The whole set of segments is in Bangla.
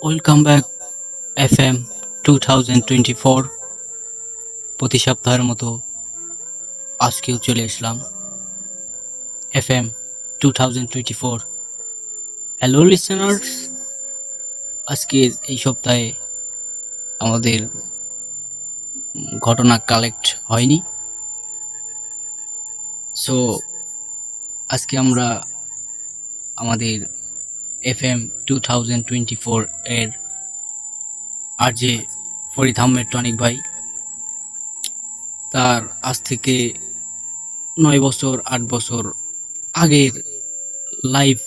Welcome back FM 2024। প্রতি সপ্তাহের মতো আজকেও চলে আসলাম FM 2024। হ্যালো লিসেনার্স, আজকের এই সপ্তাহে আমাদের ঘটনা কালেক্ট হয়নি, সো আজকে আমরা আমাদের FM 2024 এর আরজে ফরিদ আহমেদ টনিক ভাই তার আজ থেকে 9 বছর 8 বছর আগের লাইফ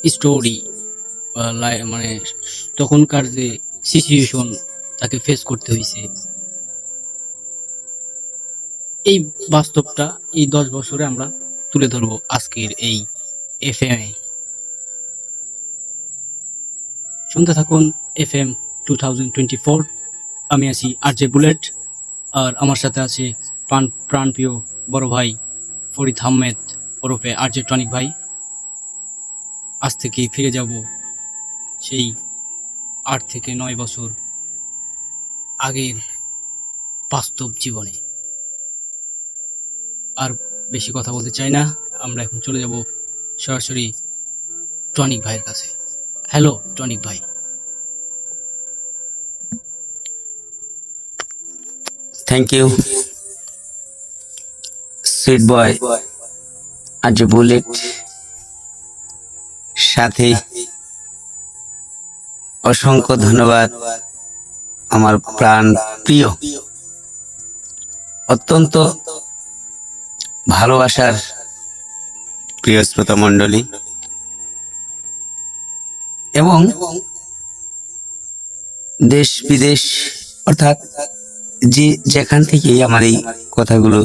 স্টোরি, মানে তখনকার যে সিচুয়েশন তাকে ফেস করতে হয়েছে, এই বাস্তবটা এই 10 বছরে আমরা তুলে ধরবো আজকের এই FM এ। শুনতে থাকুন FM 2024। আমি আছি আরজে বুলেট, আর আমার সাথে আছে প্রাণপ্রিয় বড় ভাই ফরিদ আহমেদ ওরফে আরজে টনিক ভাই। আজ থেকে ফিরে যাব সেই 8 থেকে 9 বছর আগের বাস্তব জীবনে। আর বেশি কথা বলতে চাই না, আমরা এখন চলে যাব সরাসরি টনিক ভাইয়ের কাছে। হ্যালো টনিক ভাই। Thank you sweet boy RJ Bullet, সাথে অসংখ্য ধন্যবাদ আমার প্রাণ প্রিয়, অত্যন্ত ভালোবাসার প্রিয় শ্রোতা মণ্ডলী এবং দেশ বিদেশ অর্থাৎ যে যেখান থেকে আমার এই কথাগুলো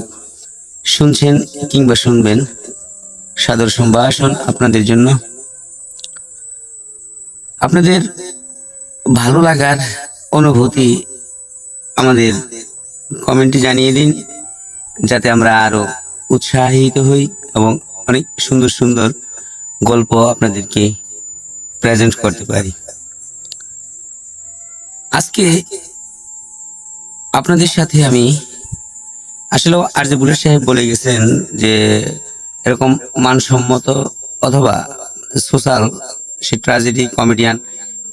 শুনছেন কিংবা শুনবেন, সাদর সম্ভাষণ আপনাদের জন্য। আপনাদের ভালো লাগার অনুভূতি আমাদের কমেন্টে জানিয়ে দিন, যাতে আমরা আরো উৎসাহিত হই এবং অনেক সুন্দর সুন্দর গল্প আপনাদেরকে প্রেজেন্ট করতে পারি। আজকে আপনাদের সাথে আমি আসলে আরজে বুলেট সাহেব বলে গেছেন যে এরকম মানসম্মত অথবা সোশ্যাল, সে ট্র্যাজেডি, কমেডিয়ান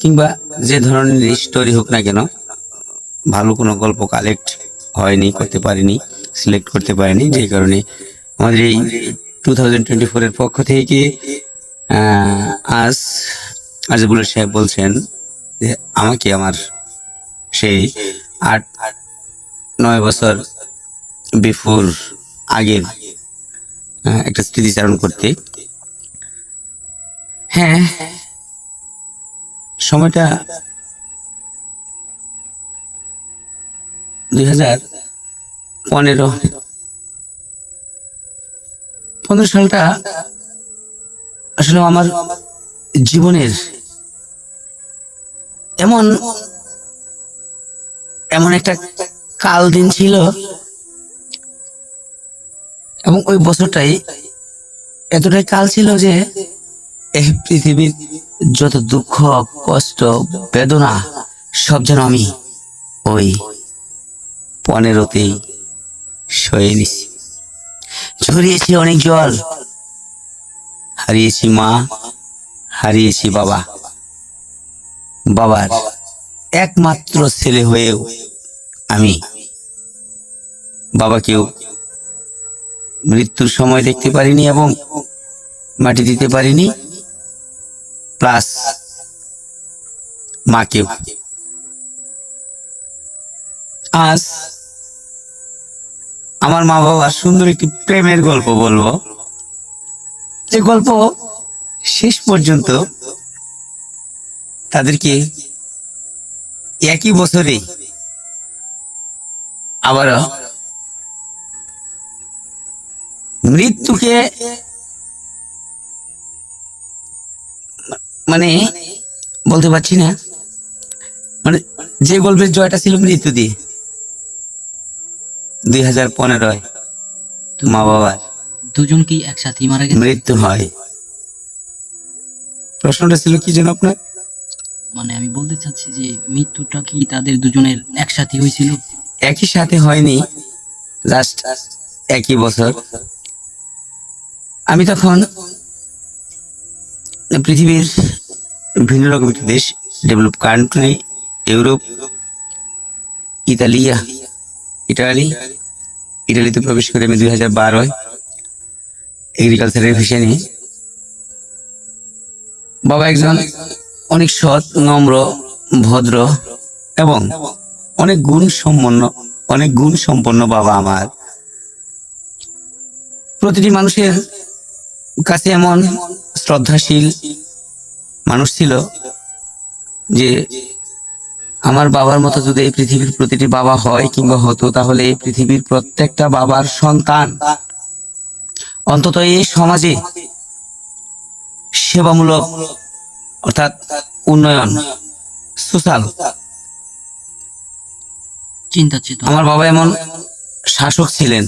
কিংবা যে ধরনের স্টোরি হোক না কেন, ভালো কোনো গল্প কালেক্ট হয়নি, করতে পারিনি, সিলেক্ট করতে পারিনি। যে কারণে আমাদের এই 2024 এর পক্ষ থেকে আজ আরজে বুলেট সাহেব বলছেন যে আমাকে আমার সেই 8-9 বছর বিফোর আগের একটা স্মৃতিচারণ করতে। হ্যাঁ, সময়টা 2015 সালটা আসলে আমার জীবনের এমন এমন একটা কাল দিন ছিল, এবং ওই বছরটাই এতটাই কাল ছিল যে এই পৃথিবীর যত দুঃখ, কষ্ট, বেদনা সব যেন আমি ওই 15তেই সয়ে নিছি। ঝরিয়েছি অনেক জল, হারিয়েছি মা, হারিয়েছি বাবা, বাবার একমাত্র ছেলে হয়েও আমি বাবাকেও মৃত্যুর সময় দেখতে পারিনি এবং মাটি দিতে পারিনি, প্লাস মাকেও। আজ আমার মা বাবার সুন্দর একটি প্রেমের গল্প বলবো, যে গল্প শেষ পর্যন্ত তাদেরকে একই বছরে আবারও মৃত্যুকে মানে বলতে পারছি না, মানে যে গল্পের জয়টা ছিল মৃত্যু দিয়ে 2015 মা বাবার দুজন কি একসাথে মারা গেছে? মৃত্যু হয়। প্রশ্নটা ছিল কি যেন আপনার? মানে আমি বলতে চাচ্ছি যে মৃত্যুটা কি তাদের দুজনের একসাথে হয়েছিল? একই সাথে হয়নি, জাস্ট একই বছর। আমি তখন পৃথিবীর ভিন্ন রকম একটি দেশ, develop country, Europe, Italia Italy ইটালিতে প্রবেশ করে আমি 2012 এগ্রিকালচারের ভিসা নিয়ে। বাবা একজন অনেক সৎ, নম্র, ভদ্র এবং অনেক গুণ সম্পন্ন বাবা আমার। প্রতিটি মানুষের কাছে এমন শ্রদ্ধাশীল মানুষ ছিল যে আমার বাবার মতো যদি এই পৃথিবীর প্রতিটি বাবা হয় কিংবা হতো, তাহলে এই পৃথিবীর প্রত্যেকটা বাবার সন্তান অন্তত এই সমাজে সেবামূলক অর্থাৎ উন্নয়ন, সোশ্যাল, চিন্তা চেতনা। আমার বাবা এমন শাসক ছিলেন,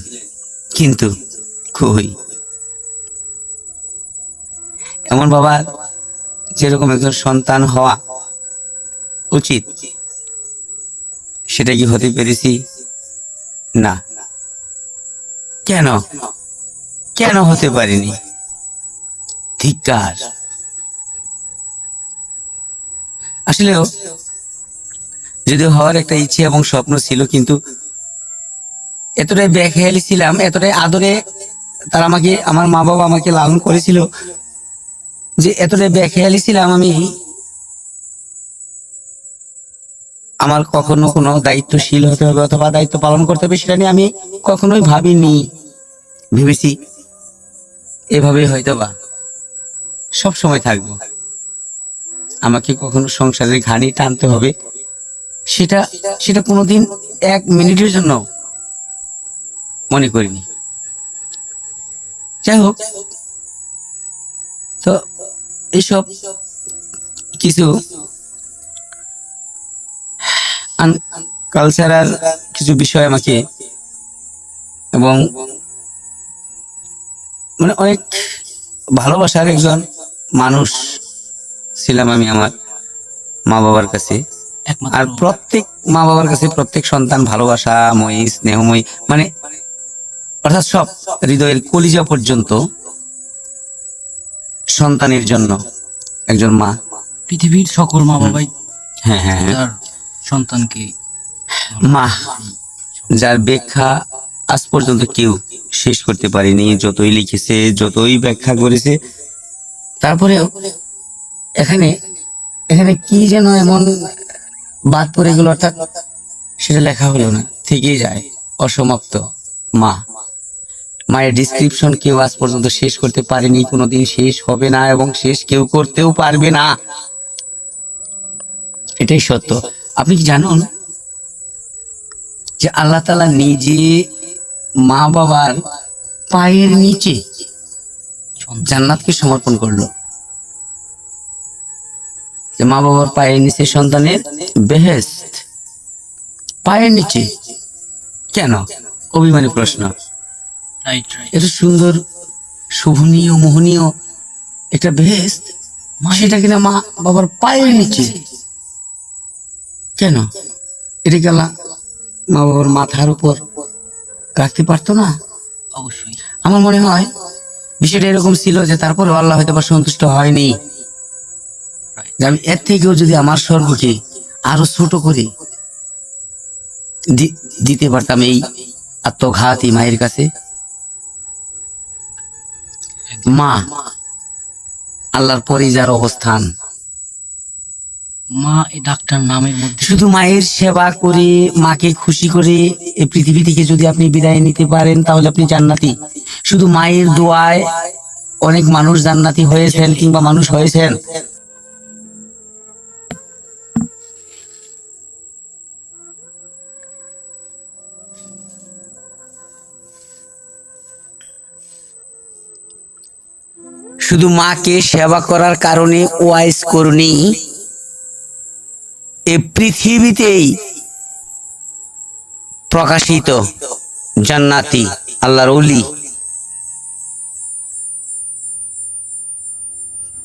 কিন্তু কই, এমন বাবার যেরকম একজন সন্তান হওয়া উচিত সেটা কি হতে পেরেছি? না। কেন কেন হতে পারিনি? ধিক্কার। আসলেও যদিও হওয়ার একটা ইচ্ছে এবং স্বপ্ন ছিল, কিন্তু এতটাই বেখেয়ালি ছিলাম, এতটাই আদরে তারা আমাকে, আমার মা বাবা আমাকে লালন করেছিল যে এতটাই বেখেয়ালি ছিলাম আমি, আমার কখনো কোনো দায়িত্বশীল হতে হবে অথবা দায়িত্ব পালন করতে হবে সেটা নিয়ে আমি কখনোই ভাবিনি। ভেবেছি এভাবেই হয়তো বা সব সময় থাকবো, আমাকে কখনো সংসারের ঘানি টানতে হবে সেটা সেটা কোনোদিন এক মিনিটের জন্য মনে করিনি। যাই হোক, তো এইসব কিছু কালচারাল কিছু বিষয় আমাকে, এবং মানে অনেক ভালোবাসার একজন মানুষ ছিলাম আমি আমার মা বাবার কাছে। আর প্রত্যেক মা বাবার কাছে প্রত্যেক সন্তান ভালোবাসাময়ী, স্নেহময়ী, মানে অর্থাৎ সব হৃদয়ের কলিজা পর্যন্ত সন্তানের জন্য একজন মা। পৃথিবীর সকল মা বাবাই হ্যাঁ হ্যাঁ হ্যাঁ, তার সন্তানকে মা যার ব্যাখ্যা আজ পর্যন্ত কেউ শেষ করতে পারেনি, যতই লিখেছে, যতই ব্যাখ্যা করেছে, তারপরেও এখানে এখানে কি যেন এমন বাদ পড়ে গেল, অর্থাৎ সেটা লেখা হলো না, থেকেই যায় অসমাপ্ত। মা, মায়ের ডিসক্রিপশন কেউ আজ পর্যন্ত শেষ করতে পারেনি, কোনোদিন শেষ হবে না এবং শেষ কেউ করতেও পারবে না, এটাই সত্য। আপনি কি জানুন যে আল্লাহ তাআলা নিজে মা বাবার পায়ের নিচে জান্নাতকে সমর্পণ করলো, যে মা বাবার পায়ের নিচে সন্তানের বেহেশত, পায়ের নিচে। কেন? অভিমানী প্রশ্ন। এত সুন্দর, শোভনীয়, মোহনীয় একটা বেহেশত, সেটা কিনা মা বাবার পায়ের নিচে। কেন? এটা গেলা মা বাবার মাথার উপর রাখতে পারতো না? অবশ্যই আমার মনে হয় বিষয়টা এরকম ছিল যে তারপরে আল্লাহ হয়তো বা সন্তুষ্ট হয়নি, যে আমি এর থেকেও যদি আমার স্বর্গকে আরো ছোট করে দিতে পারতাম এই আত্মঘাতী মায়ের কাছে। মা আল্লাহর পরে যার অবস্থান, মা এই ডাক্তার নামের মধ্যে শুধু মায়ের সেবা করে, মাকে খুশি করে এই পৃথিবী থেকে যদি আপনি বিদায় নিতে পারেন তাহলে আপনি জান্নাতি। শুধু মায়ের দোয়ায় অনেক মানুষ জান্নাতি হয়েছেন কিংবা মানুষ হয়েছেন। শুধু মাকে সেবা করার কারণে ওয়াইস করুনি এ পৃথিবীতেই প্রকাশিত জান্নাতি আল্লাহর ওলি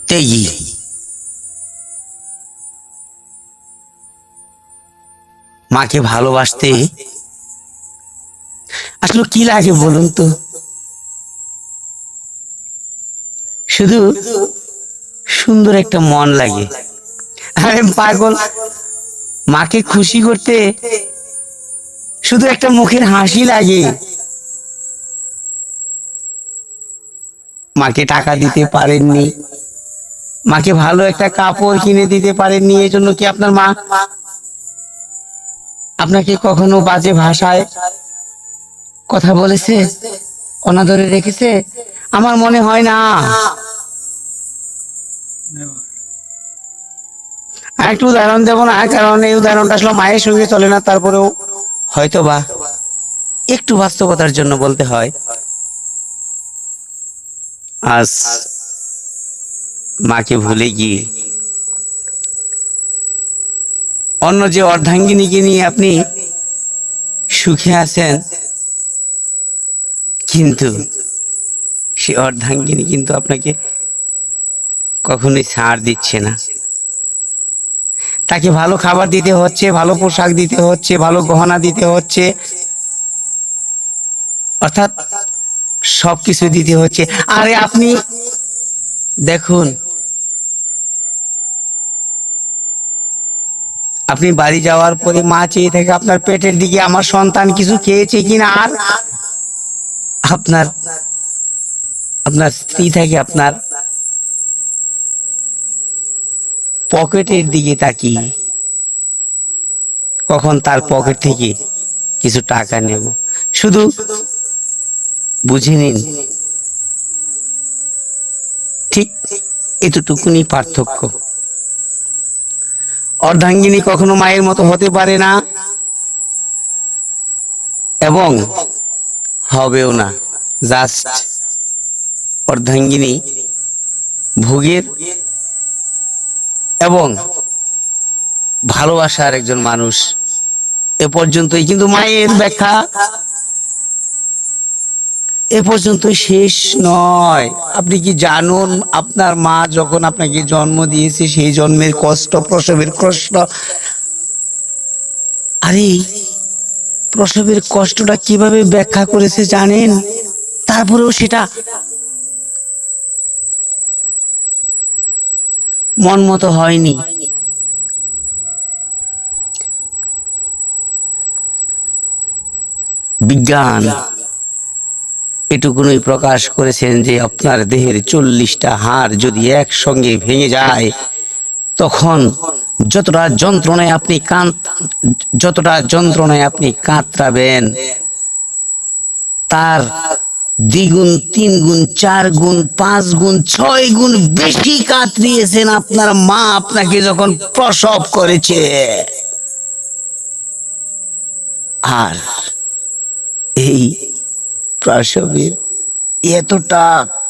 তেগি। মাকে ভালোবাসতে আসলে কি লাগে বলুন তো? শুধু সুন্দর একটা মন লাগে। আরে পাগল, মাকে খুশি করতে শুধু একটা মুখের হাসি লাগে। মাকে টাকা দিতে পারেননি, মাকে ভালো একটা কাপড় কিনে দিতে পারেননি, এই জন্য কি আপনার মা আপনাকে কখনো বাজে ভাষায় কথা বলেছে, অনাদরে রেখেছে? আমার মনে হয় না। আর একটু উদাহরণ দেবো না, কারণ এই উদাহরণটা আসলে মায়ের সঙ্গে চলে না, তারপরেও হয়তো বা একটু বাস্তবতার জন্য বলতে হয়। আজ মাকে ভুলে গিয়ে অন্য যে অর্ধাঙ্গিনীকে নিয়ে আপনি সুখে আছেন, কিন্তু সে অর্ধাঙ্গিনী কিন্তু আপনাকে কখনোই ছাড় দিচ্ছে না। তাকে ভালো খাবার দিতে হচ্ছে, ভালো পোশাক দিতে হচ্ছে, ভালো গহনা দিতে হচ্ছে, অর্থাৎ সবকিছু দিতে হচ্ছে। আরে আপনি দেখুন, আপনি বাড়ি যাওয়ার পরে মা চেয়ে থাকে আপনার পেটের দিকে, আমার সন্তান কিছু খেয়েছে কিনা। আর আপনার আপনার স্ত্রী থাকে আপনার পকেটের দিকে তাকিয়ে, কখন তার পকেট থেকে কিছু টাকা নেব। শুধু বুঝে নিন, ঠিক এতটুকুনি পার্থক্য। অর্ধাঙ্গিনী কখনো মায়ের মতো হতে পারে না এবং হবেও না। জাস্ট অর্ধাঙ্গিনী ভোগের এবং ভালোবাসার একজন মানুষ, এ পর্যন্তই। কিন্তু মায়ের ব্যাখ্যা এ পর্যন্তই শেষ নয়। আপনি কি জানুন, আপনার মা যখন আপনাকে জন্ম দিয়েছে, সেই জন্মের কষ্ট, প্রসবের কষ্ট, আরে প্রসবের কষ্টটা কিভাবে ব্যাখ্যা করেছে জানেন? তারপরেও সেটা মন মতো হয়নি। বিজ্ঞান এটুকুনই প্রকাশ করেছেন যে আপনার দেহের 40টা হাড় যদি একসঙ্গে ভেঙে যায়, তখন যতটা যন্ত্রণায় আপনি কাতরাবেন, তার দ্বিগুণ, 3 গুণ, 4 গুণ, 5 গুণ, 6 গুণ বেশি কাতরিয়েছেন আপনার মা আপনাকে যখন প্রসব করেছে। আর এই প্রসবের এতটা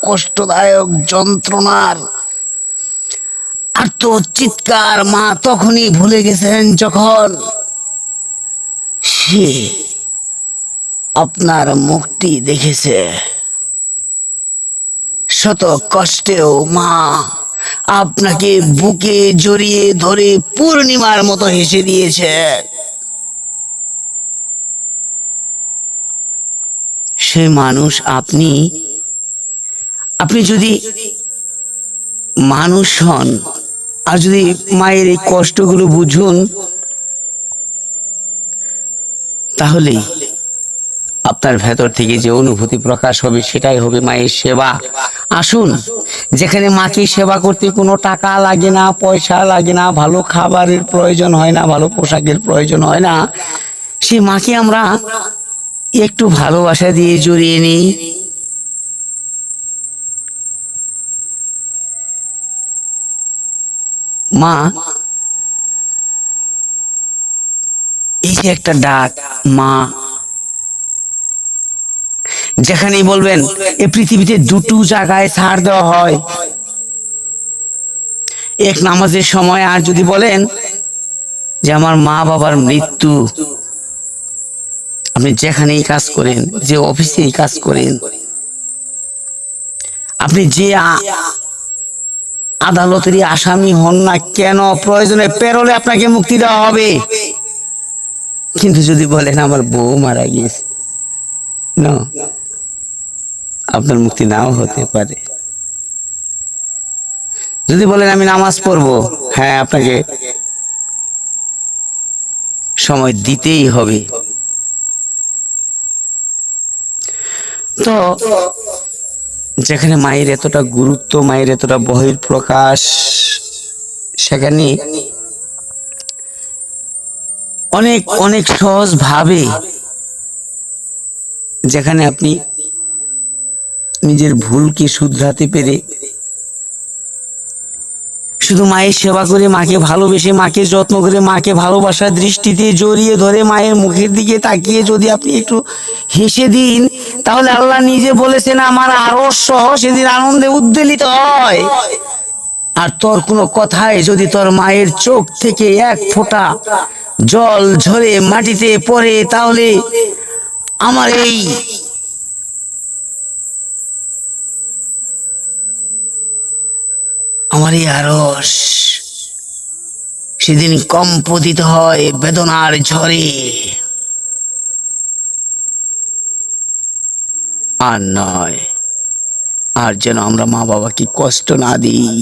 কষ্টদায়ক যন্ত্রণার আর্ত চিৎকার মা তখনই ভুলে গেছেন যখন সে আপনার মুখটি দেখেছে। শত কষ্টেও মা আপনাকে বুকে জড়িয়ে ধরে পূর্ণিমার মতো হেসে দিয়েছে। সে মানুষ আপনি যদি মানুষ হন, আর যদি মায়ের এই কষ্টগুলো বুঝুন, তাহলে আপনার ভেতর থেকে যে অনুভূতি প্রকাশ হবে, সেটাই হবে মায়ের সেবা। আসুন, যেখানে মাকে সেবা করতে কোনো টাকা লাগে না, পয়সা লাগে না, ভালো খাবারের প্রয়োজন হয় না, ভালো পোশাকের প্রয়োজন হয় না, সেই মাকে আমরা একটু ভালোবাসা দিয়ে জড়িয়ে নিই। মা, এই যে একটা ডাক মা, যেখানেই বলবেন, এই পৃথিবীতে দুটো জায়গায় ছাড় দেওয়া হয়, এক নামাজের সময়, আর যদি বলেন যে আমার মা বাবার মৃত্যু, আপনি যেখানেই কাজ করেন, যে অফিসেই কাজ করেন, আপনি যে আদালতেরই আসামি হন না কেন, প্রয়োজনে পেরোলে আপনাকে মুক্তি দেওয়া হবে। কিন্তু যদি বলেন আমার বউ মারা গিয়েছে, না, আপনার মুক্তি নাও হতে পারে। যদি বলেন আমি নামাজ পড়বো, হ্যাঁ, আপনাকে সময় দিতেই হবে। তো যেখানে মায়ের এতটা গুরুত্ব, মায়ের এতটা বহির প্রকাশ, সেখানে অনেক অনেক সহজ ভাবে, যেখানে আপনি নিজের ভুলকে শুধরাতে পেরে শুধু মায়ের সেবা করে, মাকে ভালোবেসে, মাকে যত্ন করে, মাকে ভালোবাসার দৃষ্টিতে জড়িয়ে ধরে মায়ের মুখের দিকে তাকিয়ে যদি আপনি একটু হেসে দিন, তাহলে আল্লাহ নিজে বলেছেন আমার আরশ সহ সেদিন আনন্দে উদ্বেলিত হয়। আর তোর কোনো কথায় যদি তোর মায়ের চোখ থেকে এক ফোঁটা জল ঝরে মাটিতে পড়ে, তাহলে আমার এই আরশ সেদিন কম্পতিত হয় বেদনার ঝড়ে। আর নয়, আর যেন আমরা মা বাবাকে কষ্ট না দিই,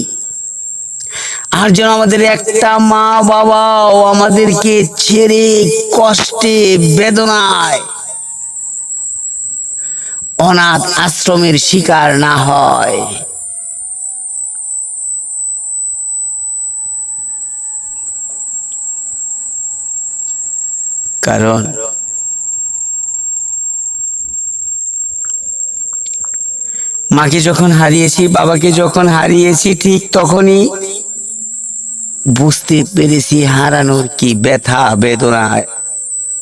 আর যেন আমাদের একটা মা বাবাও আমাদেরকে ছেড়ে কষ্টে বেদনায় অনাথ আশ্রমের শিকার না হয়। কারণ মাকে যখন হারিয়েছি, বাবাকে যখন হারিয়েছি, ঠিক তখনই বুঝতে পেরেছি হারানোর কি ব্যথা বেদনা।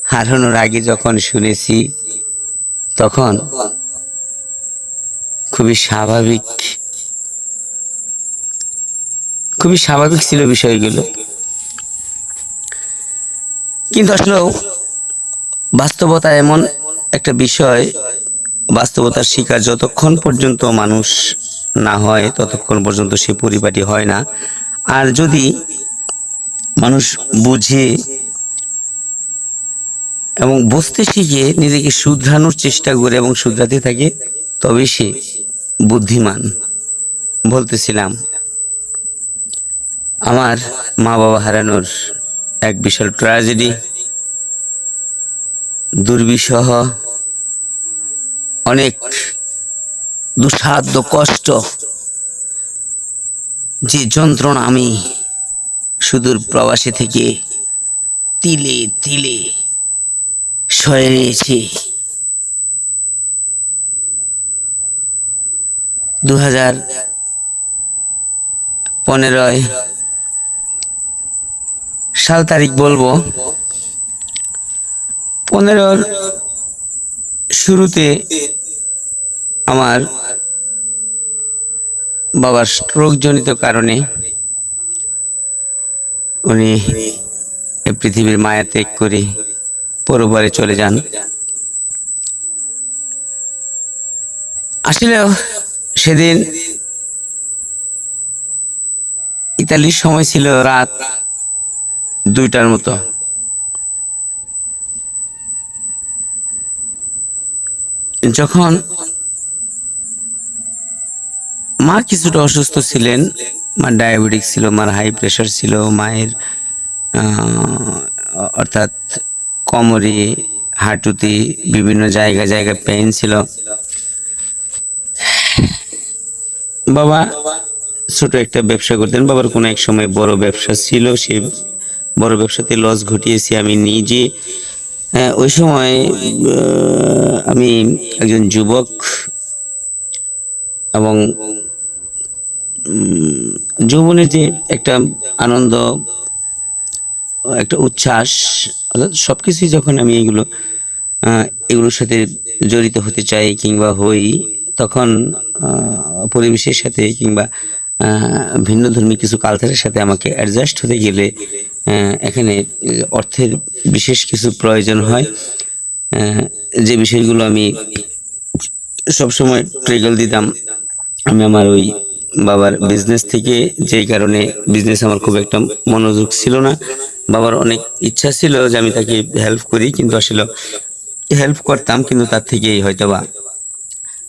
হারানোর আগে যখন শুনেছি, তখন খুবই স্বাভাবিক ছিল বিষয়গুলো। কিন্তু আসলে বাস্তবতা এমন একটা বিষয়, বাস্তবতার শিকার যতক্ষণ পর্যন্ত মানুষ না হয়, ততক্ষণ পর্যন্ত সে পরিপাটি হয় না। আর যদি মানুষ বুঝে এবং বুঝতে শিখে নিজেকে শুধরানোর চেষ্টা করে এবং শুধরাতে থাকে, তবে সে বুদ্ধিমান। বলতেছিলাম, আমার মা বাবা হারানোর এক বিশাল ট্র্যাজেডি, দুর্বিষহ, অনেক দুঃসাধ্য কষ্ট, যে যন্ত্রণা আমি সুদূর প্রবাসী থেকে তিলে তিলে সয়ে নিয়েছি। 2015 সাল তারিখ বলবো, 15 শুরুতে আমার বাবার স্ট্রোক জনিত কারণে উনি এই পৃথিবীর মায়া ত্যাগ করে পরবারে চলে যান। আসলে সেদিন ইতালির সময় ছিল রাত 2টার মতো। যখন মা কিছুটা অসুস্থ ছিলেন, মার ডায়াবেটিস ছিল, মার হাই প্রেশার ছিল, মায়ের অর্থাৎ কোমরে, হাঁটুতে বিভিন্ন জায়গায় পেইন ছিল। বাবা ছোট একটা ব্যবসা করতেন, বাবার কোনো এক সময় বড় ব্যবসা ছিল, সে বড় ব্যবসাতে লস ঘটিয়েছি আমি নিজে। ওই সময় আমি একজন যুবক এবং যৌবনের যে একটা আনন্দ, একটা উচ্ছ্বাস, অর্থাৎ সবকিছুই যখন আমি এগুলোর সাথে জড়িত হতে চাই কিংবা হই, তখন পরিবেশের সাথে কিংবা ভিন্ন ধর্মী কিছু কালচারের সাথে আমাকে অ্যাডজাস্ট হতে গেলে এখানে অর্থের বিশেষ কিছু প্রয়োজন হয়, যে বিষয়গুলো আমি সবসময় ট্রিগল দিতাম। আমি আমার ওই বাবার বিজনেস থেকে, যেই কারণে বিজনেস আমার খুব একটা মনোযোগ ছিল না, বাবার অনেক ইচ্ছা ছিল যে আমি তাকে হেল্প করি, কিন্তু আসলে হেল্প করতাম কিন্তু তার থেকেই হয়তোবা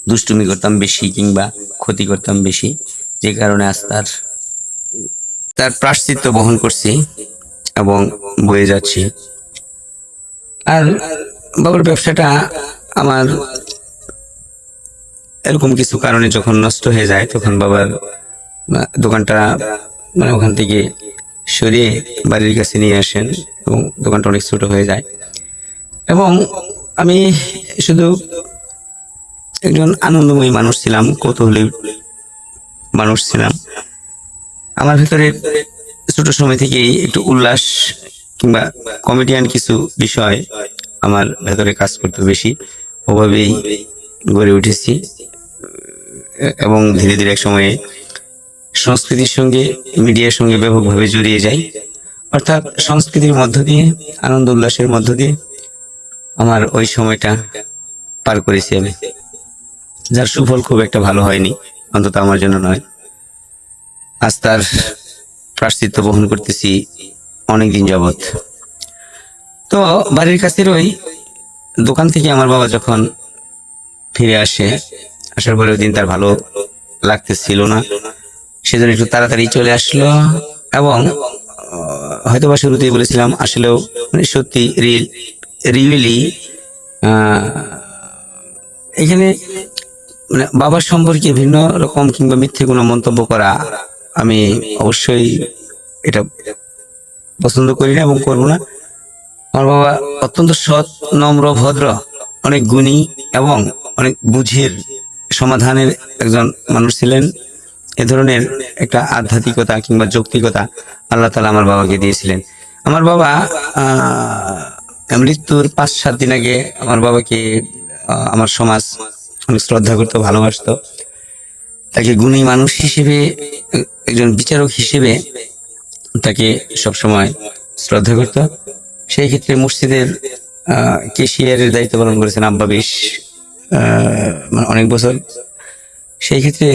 দুষ্টুমি করতাম বেশি কিংবা ক্ষতি করতাম বেশি, যে কারণে আজ তার তার প্রায়শ্চিত্ত বহন করছি এবং বয়ে যাচ্ছি। আর বাবার ব্যবসাটা আমার এরকম কিছু কারণে যখন নষ্ট হয়ে যায়, তখন বাবার দোকানটা মানে ওখান থেকে সরিয়ে বাড়ির কাছে নিয়ে আসেন এবং দোকানটা অনেক ছোট হয়ে যায়। এবং আমি শুধু একজন আনন্দময়ী মানুষ ছিলাম, কৌতূহলী মানুষ ছিলাম। আমার ভিতরে ছোট সময় থেকেই একটু উল্লাস কিংবা কমেডিয়ান কিছু বিষয় আমার ভেতরে কাজ করতে বেশি, ওভাবেই গড়ে উঠেছি। এবং ধীরে ধীরে এক সময়ে সংস্কৃতির সঙ্গে মিডিয়ার সঙ্গে ব্যাপকভাবে জড়িয়ে যাই, অর্থাৎ সংস্কৃতির মধ্য দিয়ে আনন্দ উল্লাসের মধ্য দিয়ে আমার ওই সময়টা পার করেছি আমি, যার সুফল খুব একটা ভালো হয়নি, অন্তত আমার জন্য নয়। আজ তার প্রায়শ্চিত্ত বহন করতেছি অনেকদিন যাবৎ। তো বাড়ির কাছের ওই দোকান থেকে আমার বাবা যখন ফিরে আসে, আসার পরেও দিন তার ভালো লাগতেছিল না, সেজন্য একটু তাড়াতাড়ি চলে আসলো। এবং হয়তো বা শুরুতেই বলেছিলাম, আসলেও মানে সত্যি রিয়েলি এখানে মানে বাবার সম্পর্কে ভিন্ন রকম কিংবা মিথ্যে কোনো মন্তব্য করা আমি অবশ্যই এটা পছন্দ করি না এবং করবো না। আমার বাবা অত্যন্ত সৎ, নম্র, ভদ্র, অনেক গুণী এবং অনেক বুঝের সমাধানের একজন মানুষ ছিলেন। এ ধরনের একটা আধ্যাত্মিকতা কিংবা যৌক্তিকতা আল্লাহ তাআলা আমার বাবাকে দিয়েছিলেন। আমার বাবা মৃত্যুর 5-7 দিন আগে আমার বাবাকে আমার সমাজ অনেক শ্রদ্ধা করতো, ভালোবাসতো। তাকে গুণী মানুষ হিসেবে, একজন বিচারক হিসেবে তাকে সবসময় শ্রদ্ধা করত। সেই ক্ষেত্রে মসজিদের কেশিয়ারের দায়িত্ব পালন করেছেন আব্বা বেশ মানে অনেক বছর। সেই ক্ষেত্রে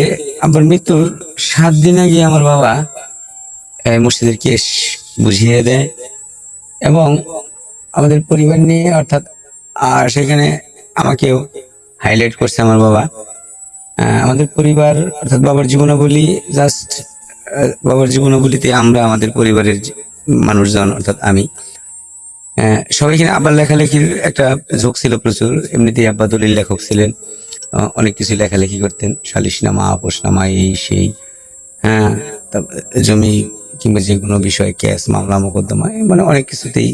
আব্বার মৃত্যুর 7 দিন আগে আমার বাবা মসজিদের কেশ বুঝিয়ে দেয় এবং আমাদের পরিবার নিয়ে, অর্থাৎ সেখানে আমাকেও হাইলাইট করছে আমার বাবা। আমাদের পরিবার অর্থাৎ বাবার জীবনাবলী, জাস্ট বাবার জীবনাবলীতে আমরা আমাদের পরিবারের মানুষজন অর্থাৎ আমি সবাইখানে আব্বার লেখালেখির একটা ঝোঁক ছিল প্রচুর। এমনিতেই আব্বা দলিল লেখক ছিলেন, অনেক কিছু লেখালেখি করতেন, সালিশনামা, আপোষনামা, এই সেই, হ্যাঁ, জমি কিংবা যে কোনো বিষয়ে কেস, মামলা, মোকদ্দমা, মানে অনেক কিছুতেই।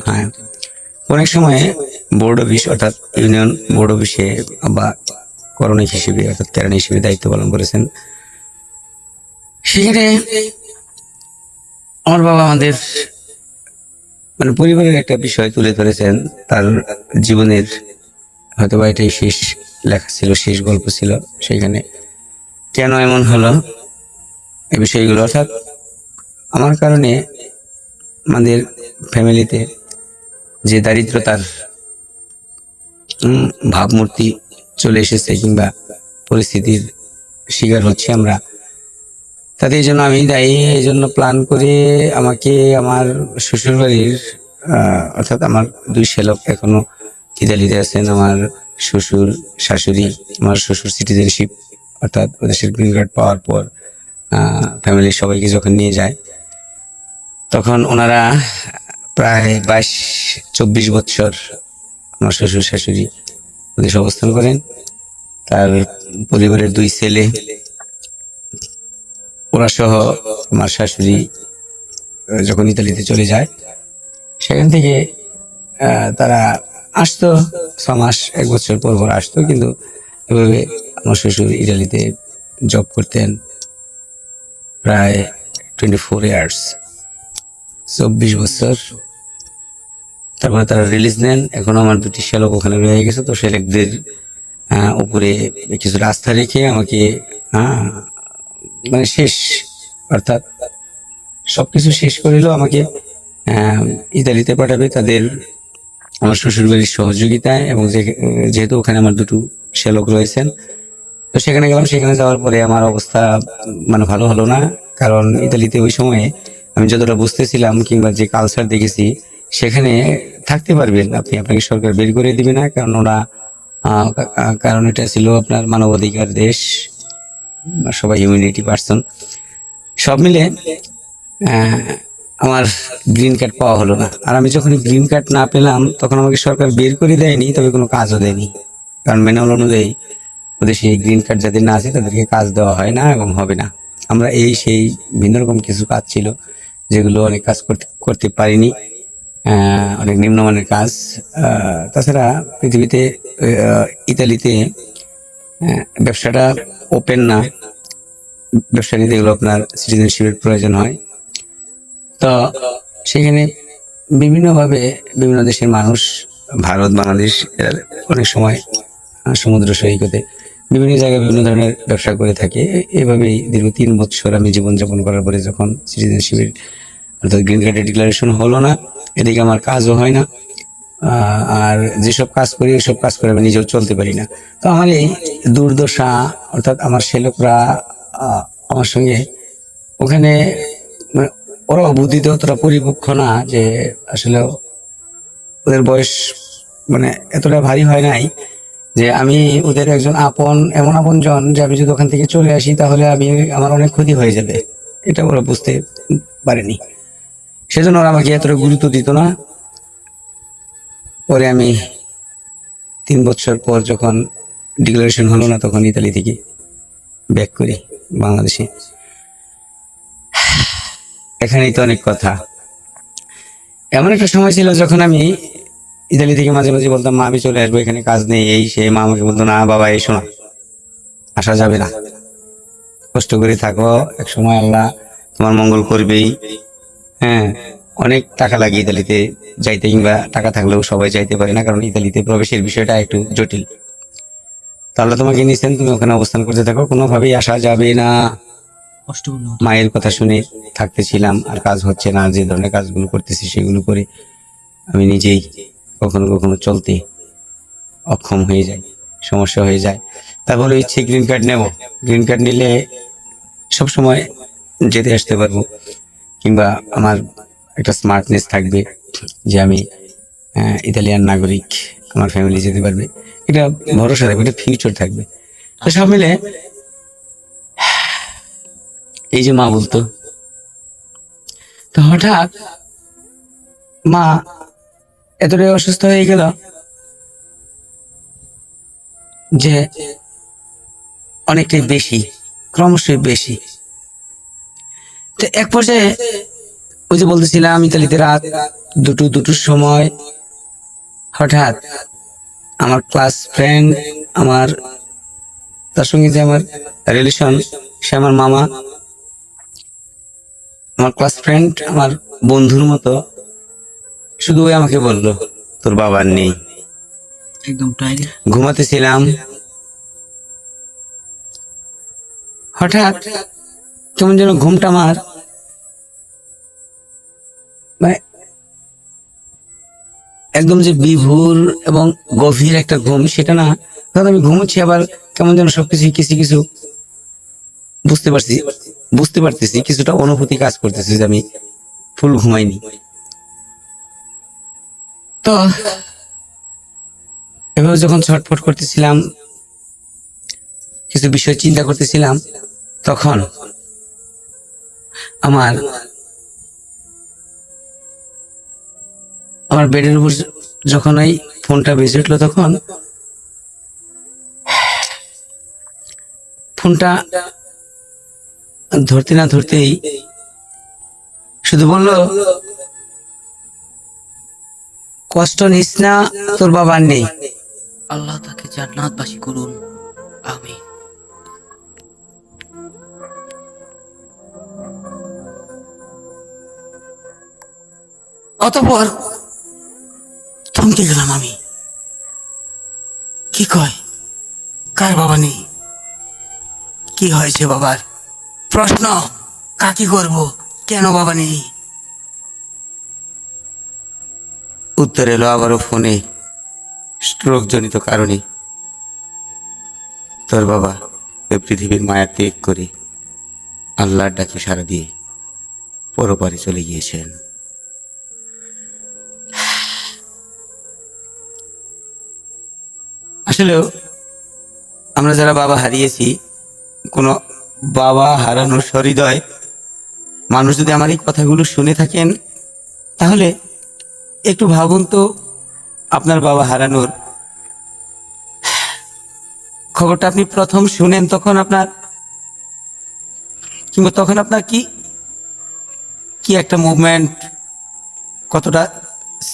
হ্যাঁ, অনেক সময় বোর্ড অফিস অর্থাৎ ইউনিয়ন বোর্ড অফিসে বা করণিক হিসেবে অর্থাৎ কেরানি হিসেবে দায়িত্ব পালন করেছেন। সেখানে আমার বাবা আমাদের মানে পরিবারের একটা বিষয় তুলে ধরেছেন, তার জীবনের হয়তো বা এটাই শেষ লেখা ছিল, শেষ গল্প ছিল। সেখানে কেন এমন হলো এই বিষয়গুলো, অর্থাৎ আমার কারণে আমাদের ফ্যামিলিতে যে দারিদ্রতার ভাবমূর্তি চলে এসেছে কিংবা পরিস্থিতির শিকার হচ্ছে আমরা, তাদের জন্য আমি দায়ী। এই জন্য প্ল্যান করে আমাকে আমার শ্বশুর বাড়ির অর্থাৎ আমার 2 শ্যালক এখনো ইতালিতে আছেন, আমার শ্বশুর শাশুড়ি। আমার শ্বশুর সিটিজেনশিপ অর্থাৎ ওদেশের গ্রিন কার্ড পাওয়ার পর ফ্যামিলির সবাইকে যখন নিয়ে যায়, তখন ওনারা প্রায় 22-24 বছর আমার শ্বশুর শাশুড়ি ওদেশে অবস্থান করেন। তার পরিবারের 2 ছেলে, ওরা সহ আমার শাশুড়ি যখন ইতালিতে চলে যায়, সেখান থেকে তারা আসতো 6 মাস, 1 বছর পর পর আসতো। কিন্তু এভাবে আমার শ্বশুর ইতালিতে জব করতেন প্রায় 24 ইয়ার্স, 24 বছর। তারপরে তারা রিলিজ নেন। এখন আমার 2টি শ্যালক ওখানে রয়ে গেছে। তো শ্যালকদের উপরে কিছু আস্থা রেখে আমাকে মানে শেষ অর্থাৎ সবকিছু শেষ করিল, আমাকে ইতালিতে পাঠাবে তাদের আমার শ্বশুর বাড়ির সহযোগিতায়। এবং যেহেতু ওখানে আমার 2টো শ্যালক রয়েছেন, তো সেখানে গেলাম। সেখানে যাওয়ার পরে আমার অবস্থা মানে ভালো হলো না, কারণ ইতালিতে ওই সময়ে আমি যতটা বুঝতেছিলাম কিংবা যে কালচার দেখেছি, সেখানে থাকতে পারবেন আপনি, আপনাকে সরকার বের করে দিবে না, কারণ ওরা কারণ এটা ছিল আপনার মানবাধিকার দেশ, সবাই হিউম্যানিটি পার্সন। সব মিলে আহ, আমার গ্রিন কার্ড পাওয়া হলো না। আর আমি যখন গ্রিন কার্ড না পেলাম, তখন আমাকে সরকার বের করে দেয়নি, তবে কোনো কাজও দেয়নি, কারণ ম্যানুয়াল অনুযায়ী ওদের সেই গ্রিন কার্ড যাদের না আছে তাদেরকে কাজ দেওয়া হয় না এবং হবে না। আমরা সেই ভিন্ন রকম কিছু কাজ ছিল যেগুলো অনেক কাজ করতে করতে পারিনি, অনেক নিম্নমানের কাজ। তাছাড়া পৃথিবীতে ইতালিতে ব্যবসাটা ওপেন না, ব্যবসা নিতে গেলে আপনার সিটিজেনশিপের প্রয়োজন হয়। তো সেখানে বিভিন্নভাবে বিভিন্ন দেশের মানুষ, ভারত, বাংলাদেশ, এরা অনেক সময় সমুদ্র সৈকতে বিভিন্ন জায়গায় বিভিন্ন ধরনের ব্যবসা করে থাকে। এভাবেই দীর্ঘ 3 বছর আমি জীবনযাপন করার পরে যখন সিটিজেনশিপের অর্থাৎ গ্রিন কার্ডের ডিক্লারেশন হলো না, এদিকে আমার কাজও হয় না, আর যেসব কাজ করি ওইসব কাজ করে আমি নিজেও চলতে পারি না। তো আমার এই দুর্দশা, অর্থাৎ আমার শ্যালকরা আমার সঙ্গে ওখানে, মানে ওরা বুদ্ধিতে অতটা পরিপক্ক না, যে আসলে ওদের বয়স মানে এতটা ভারী হয় নাই যে আমি ওদের একজন এমন আপন জন যে আমি যদি ওখান থেকে চলে আসি তাহলে আমার অনেক ক্ষতি হয়ে যাবে, এটা ওরা বুঝতে পারেনি। সেজন্য ওরা আমাকে এতটা গুরুত্ব দিত না। পরে আমি 3 বছর পর যখন ডিক্লারেশন হলো না, তখন ইতালি থেকে ব্যাক করি বাংলাদেশে। এখানেই তো অনেক কথা। এমন একটা সময় ছিল যখন আমি ইতালি থেকে মাঝে মাঝে বলতাম, মা আমি চলে আসবো, এখানে কাজ নেই, এই সে। মা আমাকে বলতো, না বাবা এসো না, আসা যাবে না, কষ্ট করে থাকো, এক সময় আল্লাহ তোমার মঙ্গল করবেই। হ্যাঁ, অনেক টাকা লাগে ইতালিতে যাইতে, কিংবা টাকা থাকলেও সবাই যাইতে পারে না, কারণ ইতালিতে প্রবেশের বিষয়টা একটু জটিল। তো আল্লাহ তোমাকে নিয়েছেন, তুমি ওখানে অবস্থান করতে থাকো, কোনোভাবেই আসা যাবে না। কষ্টগুলো মায়ের কথা শুনে থাকতেছিলাম, আর কাজ হচ্ছে না, যে ধরনের কাজগুলো করতেছি সেগুলো করে আমি নিজেই কখনো কখনো চলতে অক্ষম হয়ে যাই, সমস্যা হয়ে যায়। তারপরে ইচ্ছে গ্রিন কার্ড নেব, গ্রিন কার্ড নিলে সবসময় যেতে আসতে পারবো, কিংবা আমার একটা স্মার্টনেস থাকবে যে আমি ইতালিয়ান নাগরিক, আমার ফ্যামিলি যেতে পারবে, এটা ভরসা থাকবে, এটা ফিউচার থাকবে। তো সব মিলে এই যে মা বলতো, তো হঠাৎ মা এতটাই অসুস্থ হয়ে গেল যে অনেকটাই বেশি, ক্রমশই বেশি। তো এক পর্যায়ে ওই যে বলতেছিলাম ইতালিতে রাত দুটোর সময় হঠাৎ আমার ক্লাস ফ্রেন্ড, আমার তার সঙ্গে যে আমার রিলেশন, সে আমার মামা, আমার ক্লাস ফ্রেন্ড, আমার বন্ধুর মতো, শুধু ওই আমাকে বললো, তোর বাবার নেই। একদম টাইম ঘুমাতেছিলাম, হঠাৎ কেমন যেন ঘুমটা আমার মানে একদম যে বিভোর এবং গভীর একটা ঘুম, সেটা না, হঠাৎ আমি ঘুমোচ্ছি, আবার কেমন যেন সবকিছু কিছু কিছু বুঝতে পারতেছি, কিছুটা অনুভূতি কাজ করতেছে যে আমি ফুল ঘুমাইনি। তো এভাবে যখন ছটফট করতেছিলাম, কিছু বিষয় চিন্তা করতেছিলাম, তখন আমার বেডের উপর যখন এই ফোনটা বেজে উঠলো, তখন ফোনটা ধরতে না ধরতেই শুধু বললো, কষ্ট নিস না, তোর বাবার নেই। আল্লাহ তাকে জান্নাতবাসী করুন, আমিন। অতঃপর থমকে গেলাম আমি, কি কয়, কার বাবা নেই, কি হয়েছে বাবার, প্রশ্ন কাকে করব, কেন বাবা নেই? উত্তর এলো আবারও ফোনে, স্ট্রোক জনিত কারণে তোর বাবা এই পৃথিবীর মায়া ত্যাগ করে আল্লাহর ডাকে সাড়া দিয়ে পরপারে চলে গিয়েছেন। আসলে আমরা যারা বাবা হারিয়েছি, কোনো বাবা হারানোর সহৃদয় মানুষ যদি আমার এই কথাগুলো শুনে থাকেন, তাহলে একটু ভাবুন তো, আপনার বাবা হারানোর খবরটা আপনি প্রথম শুনেন তখন আপনার কি কি একটা মুভমেন্ট, কতটা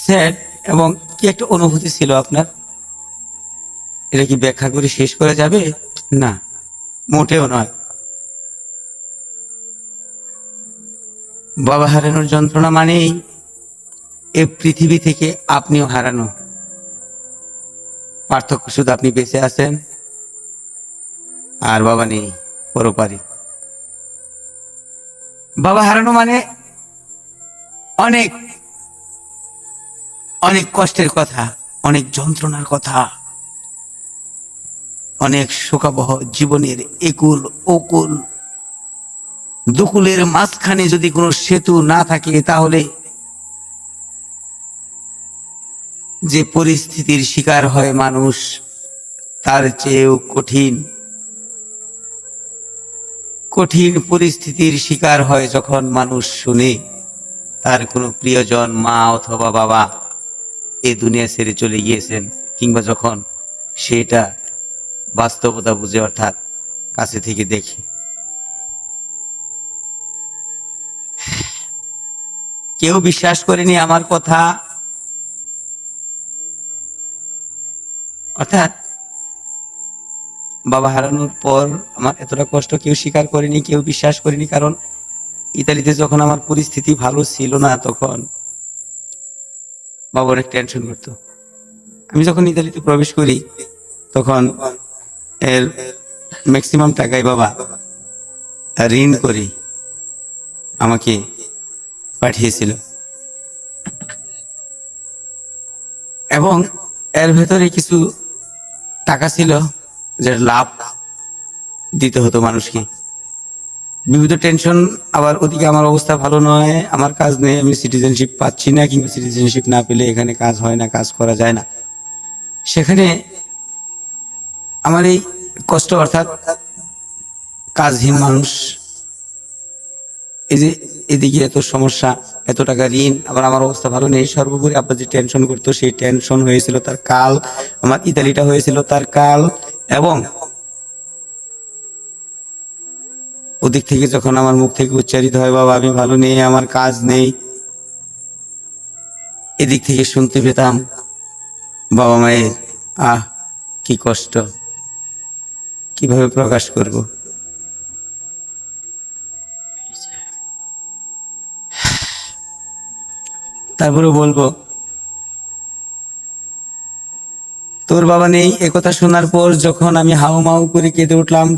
স্যাড এবং কি একটা অনুভূতি ছিল আপনার। এটা কি ব্যাখ্যা করে শেষ করা যাবে? না, মোটেও নয়। বাবা হারানোর যন্ত্রণা মানেই এই পৃথিবী থেকে আপনিও হারানো। পার্থক্য শুধু আপনি বেঁচে আছেন আর বাবা নেই পরপারে। বাবা হারানো মানে অনেক অনেক কষ্টের কথা, অনেক যন্ত্রণার কথা, অনেক শোকাবহ জীবনের একুল ওকুল দুকুলের মাঝখানে যদি কোনো সেতু না থাকে, তাহলে যে পরিস্থিতির শিকার হয় মানুষ, তার চেয়েও কঠিন কঠিন পরিস্থিতির শিকার হয় যখন মানুষ শুনে তার কোনো প্রিয়জন, মা অথবা বাবা এই দুনিয়া ছেড়ে চলে গিয়েছেন, কিংবা যখন সেটা বাস্তবতা বুঝে, অর্থাৎ কাছে থেকে দেখে। কেউ বিশ্বাস করেনি আমার কথা, অর্থাৎ বাবা হারানোর পর আমার এতটা কষ্ট কেউ স্বীকার করেনি, কেউ বিশ্বাস করেনি। কারণ ইতালিতে যখন আমার পরিস্থিতি ভালো ছিল না, তখন বাবা অনেক টেনশন করতো। আমি যখন ইতালিতে প্রবেশ করি, তখন এর ম্যাক্সিমাম টাকাই বাবা ঋণ করে আমাকে পাঠিয়েছিল, এবং এর ভেতরে কিছু টাকা ছিল যে লাভ দিতে হতো মানুষকে। বিবিধ টেনশন, আবার ওদিকে আমার অবস্থা ভালো নয়, আমার কাজ নেই, আমি সিটিজেনশিপ পাচ্ছি না, কিংবা সিটিজেনশিপ না পেলে এখানে কাজ হয় না, কাজ করা যায় না। সেখানে আমার এই কষ্ট, অর্থাৎ কাজহীন মানুষ, এই যে এদিকে এত সমস্যা, এত টাকা ঋণ, আবার আমার অবস্থা ভালো নেই, সর্বোপরি আব্বা যে টেনশন করতো, সেই টেনশন হয়েছিল তার কাল, আমার ইতালিটা হয়েছিল তার কাল। এবং ওদিক থেকে যখন আমার মুখ থেকে উচ্চারিত হয়, বাবা আমি ভালো নেই, আমার কাজ নেই, এদিক থেকে শুনতে পেতাম বাবা মায়ের কি কষ্ট, কিভাবে প্রকাশ করব। তারপরে বলবো, তোর বাবা নেই একথা শোনার পর যখন আমি হাউ মাউ করে কেঁদে উঠলাম,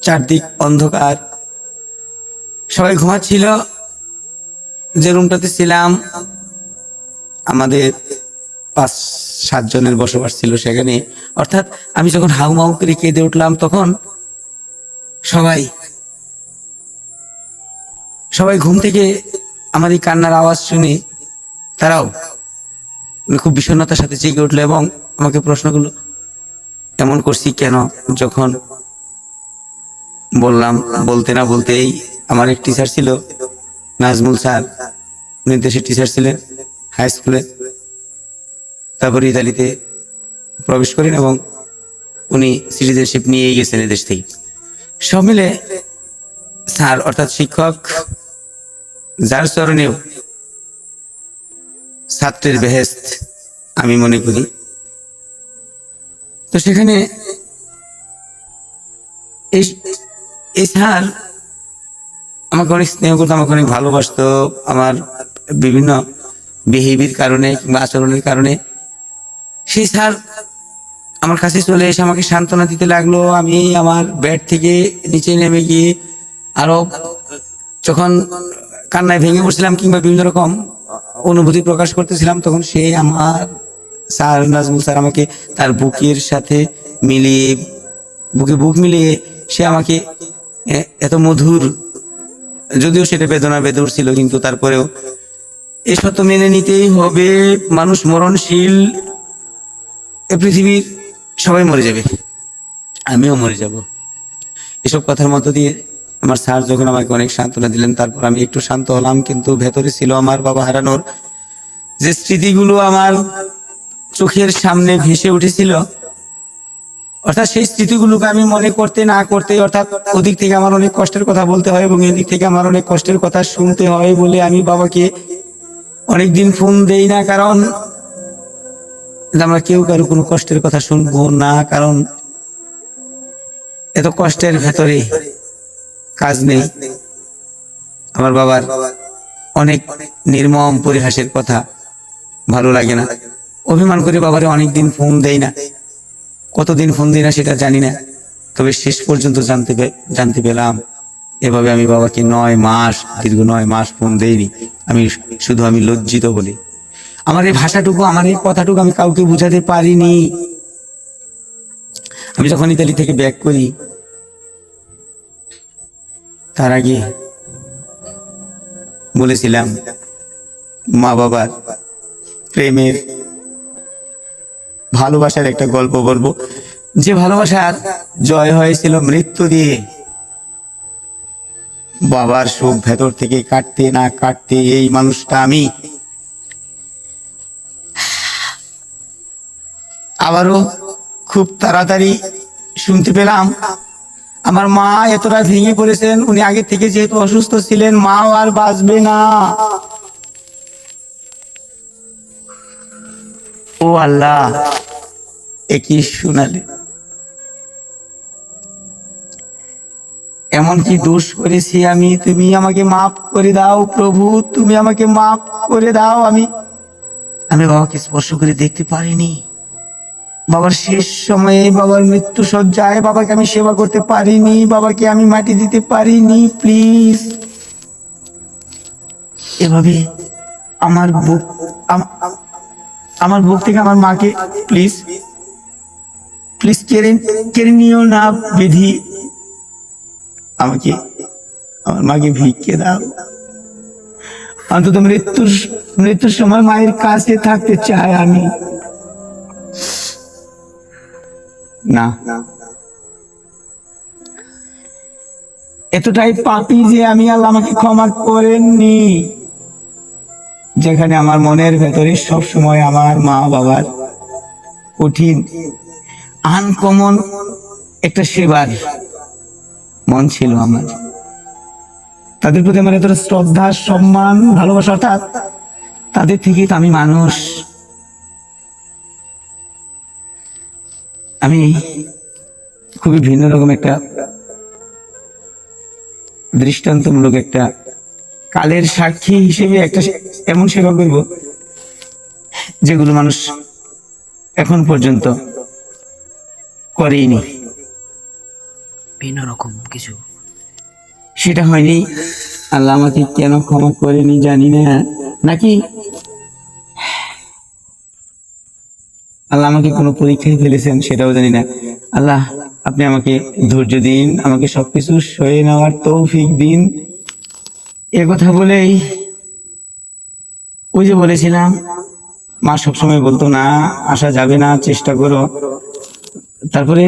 চারদিক অন্ধকার, সবাই ঘুমাচ্ছিল। যে রুমটাতে ছিলাম, আমাদের 5-7 জনের বসবাস ছিল সেখানে। অর্থাৎ আমি যখন হাউ মাউ করে কেঁদে উঠলাম, তখন সবাই ঘুম থেকে আমার এই কান্নার আওয়াজ শুনে তারাও খুব বিষণ্ণতার সাথে জেগে উঠলো, এবং আমাকে প্রশ্নগুলো এমন করছি কেন। যখন বললাম, বলতে না বলতেই আমার এক টিচার ছিল, নাজমুল স্যার, উনি দেশের টিচার ছিলেন হাই স্কুলে, তারপরে ইতালিতে প্রবেশ করেন, এবং উনি সিটিজেনশিপ নিয়েই গেছেন এদেশ থেকে। সব মিলে স্যার, অর্থাৎ শিক্ষক, যার চরণেও ছাত্রের বেহেশত আমি মনে করি। তো সেখানে এই স্যার আমাকে অনেক স্নেহ করতো, আমাকে অনেক ভালোবাসতো। আমার বিভিন্ন বিহেভিয়ার কারণে কিংবা আচরণের কারণে সেই স্যার আমার কাছে চলে এসে আমাকে সান্ত্বনা দিতে লাগলো। আমি আমার বেড থেকে নিচে নেমে গিয়ে আরো যখন কান্নায় ভেঙে পড়ছিলাম কিংবা বিভিন্ন রকম অনুভূতি প্রকাশ করতেছিলাম, তখন সে আমার স্যার, নাজমুল স্যার, আমাকে তার বুকের সাথে মিলিয়ে, বুকে বুক মিলিয়ে সে আমাকে এত মধুর যদিও সেটা বেদনা বেদর ছিল, কিন্তু তারপরেও এই সত্য মেনে নিতেই হবে, মানুষ মরণশীল। এ পৃথিবীর সবাই মরে যাবে, আমিও মরে যাব। এসব কথার মধ্য দিয়ে আমার স্যার যখন আমাকে অনেক সান্ত্বনা দিলেন, তারপর আমি একটু শান্ত হলাম। কিন্তু ভেতরে ছিল আমার বাবা হারানোর যে স্মৃতিগুলো আমার চোখের সামনে ভেসে উঠেছিল, অর্থাৎ সেই স্মৃতিগুলোকে আমি মনে করতে না করতে, অর্থাৎ ওদিক থেকে আমার অনেক কষ্টের কথা বলতে হয় এবং এদিক থেকে আমার অনেক কষ্টের কথা শুনতে হয় বলে আমি বাবাকে অনেকদিন ফোন দেই না। কারণ আমরা কেউ কারো কোনো কষ্টের কথা শুনবো না, কারণ এত কষ্টের ভেতরে কাজ নেই। আমার বাবার অনেক নির্মম পরিহাসের কথা ভালো লাগে না, অভিমান করে বাবারে অনেকদিন ফোন দেই না। কতদিন ফোন দিই না সেটা জানি না, তবে শেষ পর্যন্ত জানতে পেলাম এভাবে আমি বাবাকে দীর্ঘ 9 মাস ফোন দেইনি। আমি লজ্জিত বলি। আমার এই ভাষাটুকু, আমার এই কথাটুকু আমি কাউকে বুঝাতে পারিনি। আমি যখন ইতালি থেকে ব্যাক করি, তার আগে বলেছিলাম মা বাবার প্রেমের, ভালোবাসার একটা গল্প বলবো, যে ভালোবাসার জয় হয়েছিল মৃত্যু দিয়ে। বাবার সুখ ভেতর থেকে কাটতে না কাটতে এই মানুষটা আমি আবারও খুব তাড়াতাড়ি শুনতে পেলাম আমার মা এতটা ভেঙে পড়েছেন। উনি আগে থেকে যেহেতু অসুস্থ ছিলেন, মাও আর বাঁচবে না। ও আল্লাহ, একই শোনালে। এমন কি দোষ করেছি আমি? তুমি আমাকে মাফ করে দাও প্রভু, তুমি আমাকে মাফ করে দাও। আমি বাবাকে স্পর্শ করে দেখতে পারিনি। বাবার শেষ সময়ে, বাবার মৃত্যু সজ্জায় বাবাকে আমি সেবা করতে পারিনি, বাবাকে আমি মাটি দিতে পারিনি। প্লিজ এভাবে আমার বুক থেকে আমার মাকে প্লিজ প্লিজ কেড়ে নিও না বিধি। আমাকে আমার মাকে ভিক্ষে দাও। অন্তত মৃত্যুর সময় মায়ের কাছে থাকতে চাই আমি। না, এতটাই পাপী যে আমি, আল্লাহ আমাকে ক্ষমা করেননি। যেখানে আমার মনের ভেতরে সব সময় আমার মা বাবার কঠিন আনকমন একটা সেবার মন ছিল আমার। তাদের প্রতি আমার এতটা শ্রদ্ধা, সম্মান, ভালোবাসা, অর্থাৎ তাদের থেকেই তো আমি মানুষ। আমি খুবই ভিন্ন রকম একটা দৃষ্টান্তমূলক একটা কালের সাক্ষী হিসেবে একটা এমন সেবা করব যেগুলো মানুষ এখন পর্যন্ত করেইনি। ভিন্ন রকম কিছু সেটা হয়নি। আল্লাহ আমাকে কেন ক্ষমা করেনি জানি না, নাকি আল্লাহ আমাকে কোনো পরীক্ষায় ফেলেছেন সেটাও জানি না। আল্লাহ, আপনি আমাকে ধৈর্য দিন, আমাকে সবকিছু সয়ে নেওয়ার তৌফিক দিন। এ কথা বলেই ওই যে বলেছিলাম, মা সবসময় বলতো না আসা যাবে না, চেষ্টা করো, তারপরে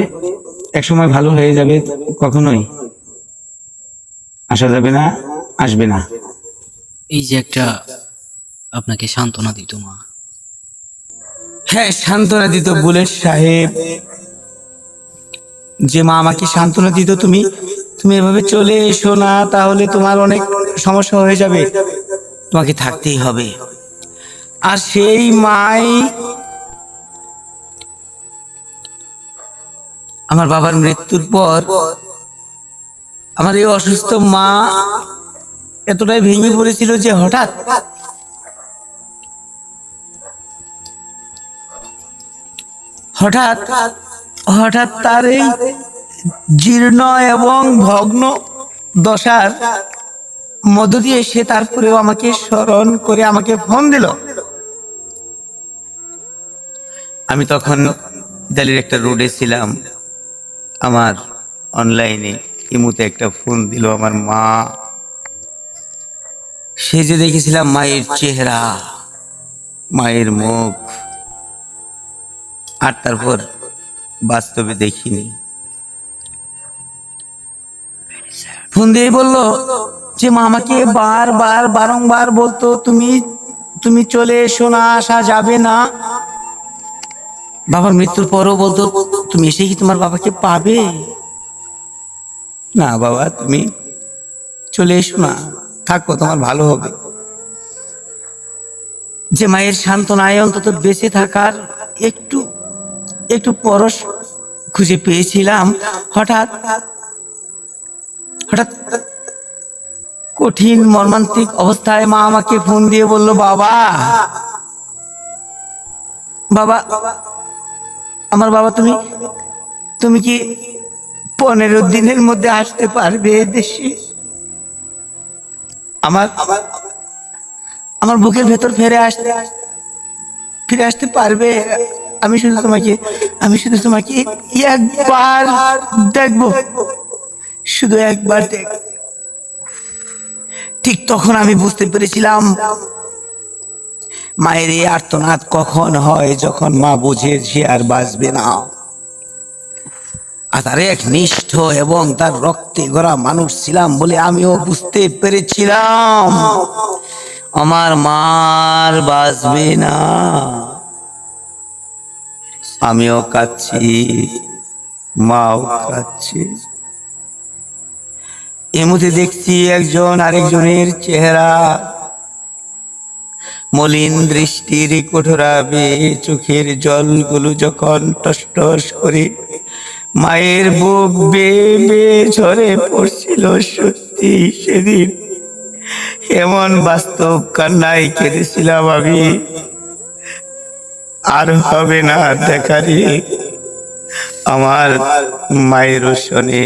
একসময় ভালো হয়ে যাবে। কখনোই আসা যাবে না, আসবে না। এই যে একটা আপনাকে সান্ত্বনা দিত মা, হ্যাঁ, সান্ত্বনা দিত বুলেট সাহেব। যে মা আমাকে সান্ত্বনা দিত, তুমি এভাবে চলে এসো না, তাহলে তোমার অনেক সমস্যা হয়ে যাবে, তোমাকে থাকতেই হবে। আর সেই মাই আমার বাবার মৃত্যুর পর আমার এই অসুস্থ মা এতটাই ভেঙে পড়েছিল যে হঠাৎ হঠাৎ হঠাৎ তার এই জীর্ণ এবং ভগ্ন দশার মধ্য দিয়ে সে তারপরেও আমাকে স্মরণ করে আমাকে ফোন দিল। আমি তখন ইতালির একটা রোডে ছিলাম। আমার অনলাইনে ইমুতে একটা ফোন দিল আমার মা। সে যে দেখেছিলাম মায়ের চেহারা, মায়ের মুখ, আর তারপর বাস্তবে দেখিনি। ফোন দিয়ে বলল যে মা আমাকে বারবার বারংবার বলতো তুমি তুমি চলে এসো না, আসা যাবে না। বাবার মৃত্যুর পরও বলতো তুমি এসে কি তোমার বাবাকে পাবে না, বাবা তুমি চলে এসো না, থাকো, তোমার ভালো হবে। যে মায়ের সান্ত্বনায় অন্তত বেঁচে থাকার একটু একটু পরশ খুঁজে পেয়েছিলাম, হঠাৎ হঠাৎ কঠিন মর্মান্তিক অবস্থায় মা আমাকে ফোন দিয়ে বলল, বাবা বাবা আমার বাবা, তুমি তুমি কি 15 দিনের মধ্যে আসতে পারবে দেশে? আমার আমার বুকের ভেতর ফিরে আসতে পারবে? আমি শুধু তোমাকে একবার দেখবো, শুধু একবার দেখ। ঠিক তখন আমি বুঝতে পেরেছিলাম মায়ের এই আর্তনাদ কখন হয়, যখন মা বুঝে সে আর বাঁচবে না। আর তার এক নিষ্ঠ এবং তার রক্তে গড়া মানুষ ছিলাম বলে আমিও বুঝতে পেরেছিলাম আমার মার বাঁচবে না। আমিও কাঁদছি, মাও কাঁদছে। এর মধ্যে দেখছি একজন আরেকজনের চেহারা, মলিন দৃষ্টির কঠোরাবে চোখের জলগুলো যখন টস টস করে মায়ের বুক বেয়ে বেয়ে ঝরে পড়ছিল, সত্যি সেদিন এমন বাস্তব কান্নায় কেঁদেছিলাম আমি, আর হবে না দেখারি আমার মায়ের শোনে।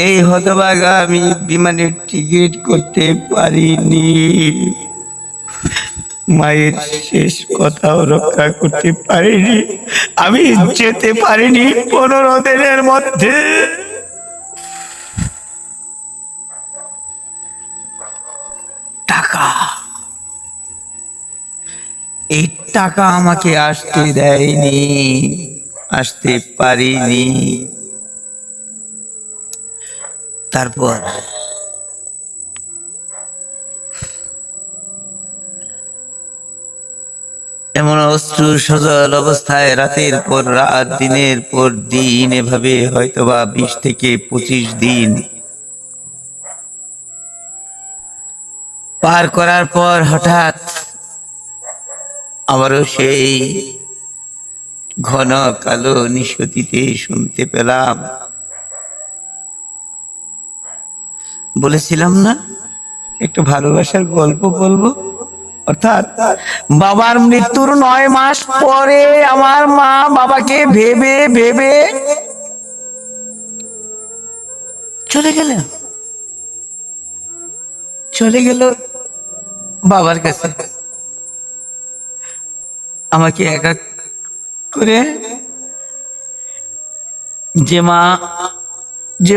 এই হতভাগা আমি বিমানের টিকিট করতে পারিনি, মায়ের শেষ কথাও রক্ষা করতে পারিনি, আমি যেতে পারিনি 15 দিনের মধ্যে। টাকা, এই টাকা আমাকে আসতে দেয়নি, আসতে পারিনি। তারপর এমন অশ্রু সজল অবস্থায় রাতের পর রাত, দিনের পর দিন, এভাবে হয়তোবা 20 থেকে 25 দিন পার করার পর হঠাৎ আবারও সেই ঘন কালো নিঃসতিতে শুনতে পেলাম, বলেছিলাম না একটু ভালোবাসার গল্প বলবো। অর্থাৎ বাবার মৃত্যুর 9 মাস পরে আমার মা বাবাকে ভেবে ভেবে চলে গেল বাবার কাছে, আমাকে একা করে। যে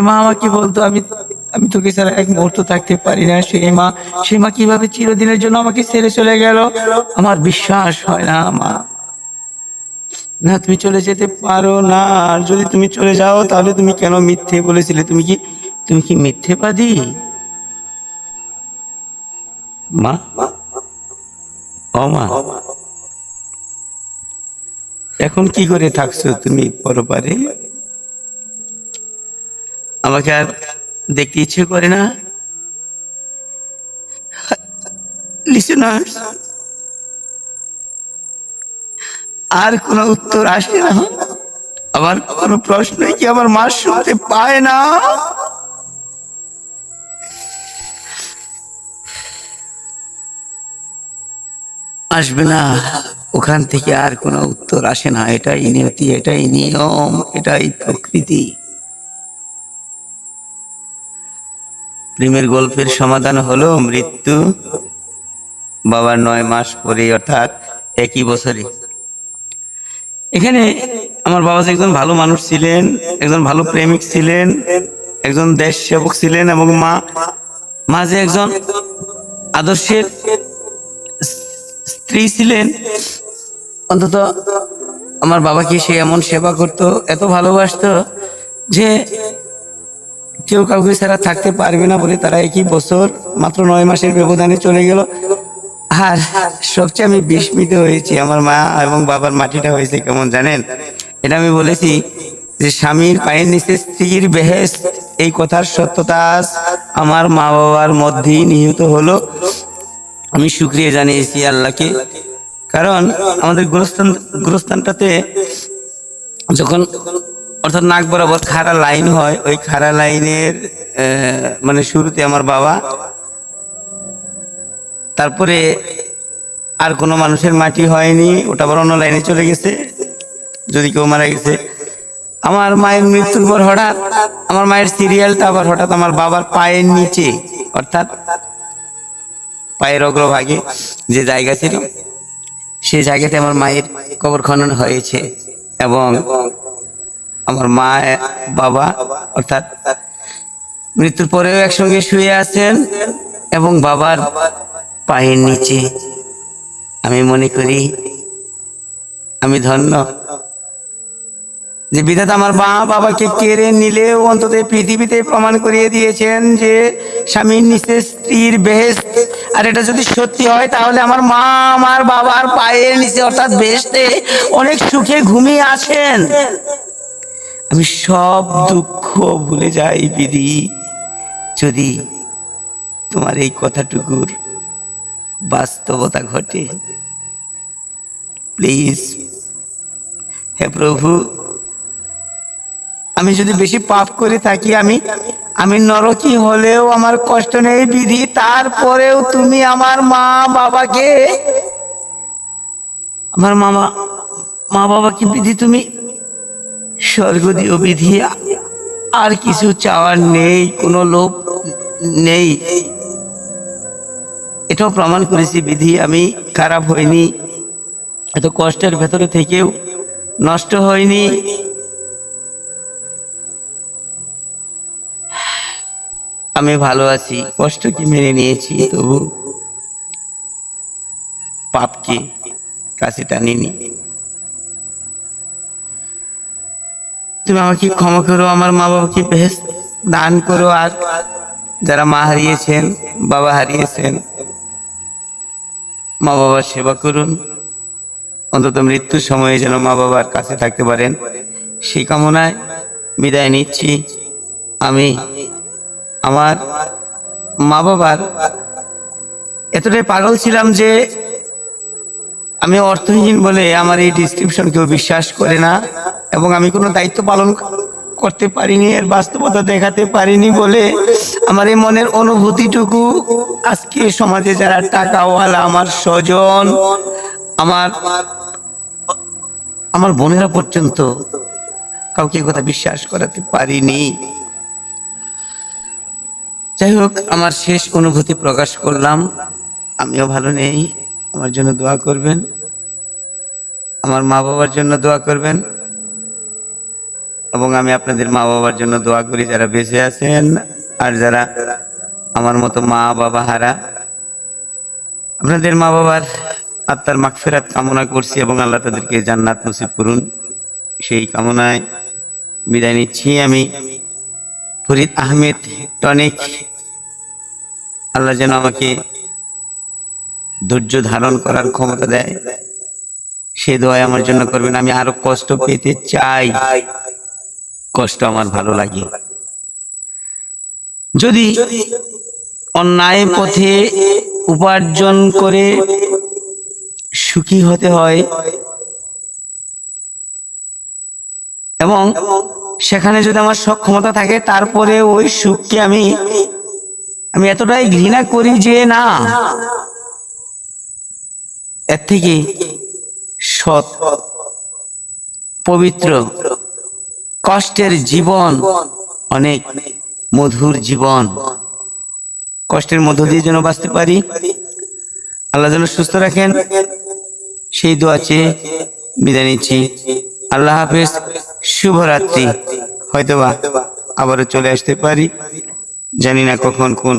মা আমাকে বলতো আমি তোকে ছাড়া এক মুহূর্ত থাকতে পারি না, সেই মা কিভাবে চিরদিনের জন্য আমাকে ছেড়ে চলে গেল। আমার বিশ্বাস হয় না মা, না তুমি চলে যেতে পারো না, আর যদি তুমি চলে যাও তাহলে তুমি কেন মিথ্যে বলেছিলে? তুমি কি মিথ্যেবাদী মা? ও মা, এখন কি করে থাকছো তুমি পরপারে? আমাকে আর দেখতে ইচ্ছে করে না? লিসেনার্স, আর কোন উত্তর আসে না, আমার কোন প্রশ্নই কি আমার মা শুনতে পায় না? আসবে না, ওখান থেকে আর কোনো উত্তর আসে না। এটাই নিয়তি, এটাই নিয়ম, এটাই প্রকৃতি। প্রেমের গল্পের সমাধান হলো মৃত্যু বাবার 9 মাস পরে, অর্থাৎ একই বছরে। এখানে আমার বাবা একজন ভালো মানুষ ছিলেন, একজন ভালো প্রেমিক ছিলেন, একজন দেশ সেবক ছিলেন এবং মা যে একজন আদর্শের স্ত্রী ছিলেন, অন্তত আমার বাবাকে সে এমন সেবা করতো, এত ভালোবাসতো যে কেউ কাউকে ছাড়া থাকতে পারবে না বলে তারা একই বছর মাত্র 9 মাসের ব্যবধানে চলে গেল। আর সবচেয়ে আমি বিস্মিত হয়েছি, আমার মা এবং বাবার মাটিটা হয়েছে কেমন জানেন? এটা আমি বলেছি যে স্বামীর পায়ের নিচে স্ত্রীর বেহেশত, এই কথার সত্যতা আজ আমার মা বাবার মধ্যেই নিহিত হলো। আমি শুকরিয়া জানিয়েছি আল্লাহকে, কারণ আমাদের গোরস্থানটাতে যখন অর্থাৎ নাক বরাবর খাড়া লাইন হয়, ওই খাড়া লাইনের মানে শুরুতে আমার বাবা, তারপরে আর কোনো মানুষের মাটি হয়নি, ওটা আবার অন্য লাইনে চলে গেছে যদি কেউ মারা গেছে। আমার মায়ের মৃত্যুর পর হঠাৎ আমার মায়ের সিরিয়ালটা আবার হঠাৎ আমার বাবার পায়ের নিচে, অর্থাৎ পায়ের অগ্রভাগে যে জায়গা ছিল সেই জায়গাতে আমার মায়ের কবর খনন হয়েছে। এবং আমার মা বাবা অর্থাৎ মৃত্যুর পরেও একসঙ্গে শুয়ে আছেন এবং বাবার পায়ের নিচে। আমি মনে করি আমি ধন্য যে বিধাতা আমার মা বাবাকে কেড়ে নিলেও অন্তত পৃথিবীতে প্রমাণ করিয়ে দিয়েছেন যে স্বামীর নিচে স্ত্রীর বেহেশত। আর এটা যদি সত্যি হয় তাহলে আমার মা আমার বাবার পায়ের নিচে অর্থাৎ বেহেশতে অনেক সুখে ঘুমিয়ে আছেন। আমি সব দুঃখ ভুলে যাই বিধি, যদি তোমার এই কথাটুকুর বাস্তবতা ঘটে। প্লিজ হে প্রভু, আমি যদি বেশি পাপ করে থাকি, আমি নরকী হলেও আমার কষ্ট নেই বিধি, তারপরেও তুমি আমার মা বাবাকে, আমার মা বাবাকে বিধি তুমি স্বর্গ দিও বিধি। আর কিছু চাওয়ার নেই, কোনো লোভ নেই। এটাও প্রমাণ করেছি বিধি আমি খারাপ হইনি, এত কষ্টের ভেতরে থেকেও নষ্ট হয়নি। আমি ভালো আছি, কষ্টকে মেনে নিয়েছি, তবু পাপকে কাছে টানিনি। তুমি আমাকে ক্ষমা করো, আমার মা বাবাকে বেহেশত দান করো। আর যারা মা হারিয়েছেন, বাবা হারিয়েছেন, মা বাবার সেবা করুন, অন্তত মৃত্যুর সময়ে যেন মা বাবার কাছে থাকতে পারেন, সেই কামনায় বিদায় নিচ্ছি। আমি আমার মা বাবার এতটাই পাগল ছিলাম যে আমি অর্থহীন বলে আমার এই ডিসক্রিপশন কেউ বিশ্বাস করে না, এবং আমি কোনো দায়িত্ব পালন করতে পারিনি, এর বাস্তবতা দেখাতে পারিনি বলে আমার এই মনের অনুভূতিটুকু আজকে সমাজে যারা টাকাওয়ালা, আমার স্বজন, আমার বোনেরা পর্যন্ত কাউকে কথা বিশ্বাস করাতে পারিনি। যাই হোক, আমার শেষ অনুভূতি প্রকাশ করলাম। আমিও ভালো নেই, আমার জন্য দোয়া করবেন, আমার মা বাবার জন্য দোয়া করবেন, এবং আমি আপনাদের মা বাবার জন্য দোয়া করি যারা বেঁচে আছেন আর যারা আমার মতো মা বাবা হারা। আপনাদের মা বাবার আত্মার মাগফিরাত কামনা করছি এবং আল্লাহ তাদেরকে জান্নাত নসিব করুন, সেই কামনায় বিদায় নিচ্ছি। আমি ফরিদ আহমেদ টনিক। আল্লাহ যেন আমাকে ধৈর্য ধারণ করার ক্ষমতা দেয়, সে দোয়া আমার জন্য করবেন। আমি আরো কষ্ট পেতে চাই, কষ্ট আমার ভালো লাগে। যদি অন্যায় পথে উপার্জন করে সুখী হতে হয় এবং সেখানে যদি আমার সক্ষমতা থাকে, তারপরে ওই সুখকে আমি এতটাই ঘৃণা করি যে না, এর থেকে সৎ পবিত্র কষ্টের জীবন অনেক মধুর জীবন, কষ্টের মধ্য দিয়ে যেন বাঁচতে পারি। আল্লাহ যেন সুস্থ রাখেন, সেই দোয়া চেয়ে বিদায় নিচ্ছি। আল্লাহ হাফেজ, শুভরাত্রি। হয়তোবা আবারও চলে আসতে পারি, জানি না কখন কোন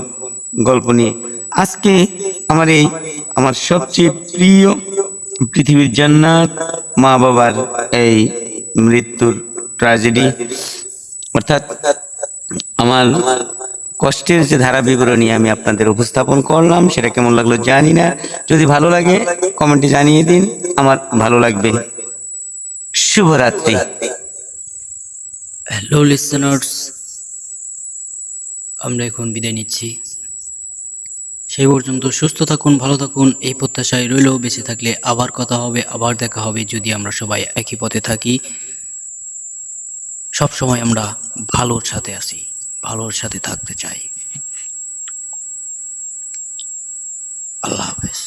গল্প নিয়ে। আজকে আমার সবচেয়ে প্রিয় পৃথিবীর জান্নাত, মা বাবার এই মৃত্যুর ট্র্যাজেডি, অর্থাৎ আমার কষ্টের যে ধারা বিবরণী আমি আপনাদের উপস্থাপন করলাম, সেটা কেমন লাগলো জানি না। যদি ভালো লাগে কমেন্টে জানিয়ে দিন, আমার ভালো লাগবে। শুভরাত্রি। হ্যালো লিসেনার্স, আমরা এখন বিদায় নিচ্ছি। সেই পর্যন্ত সুস্থ থাকুন, ভালো থাকুন, এই প্রত্যাশায় রইল। বেঁচে থাকলে আবার কথা হবে, আবার দেখা হবে, যদি আমরা সবাই একই পথে থাকি। সব সময় আমরা ভালোর সাথে আছি, ভালোর সাথে থাকতে চাই। আল্লাহ হাফেজ।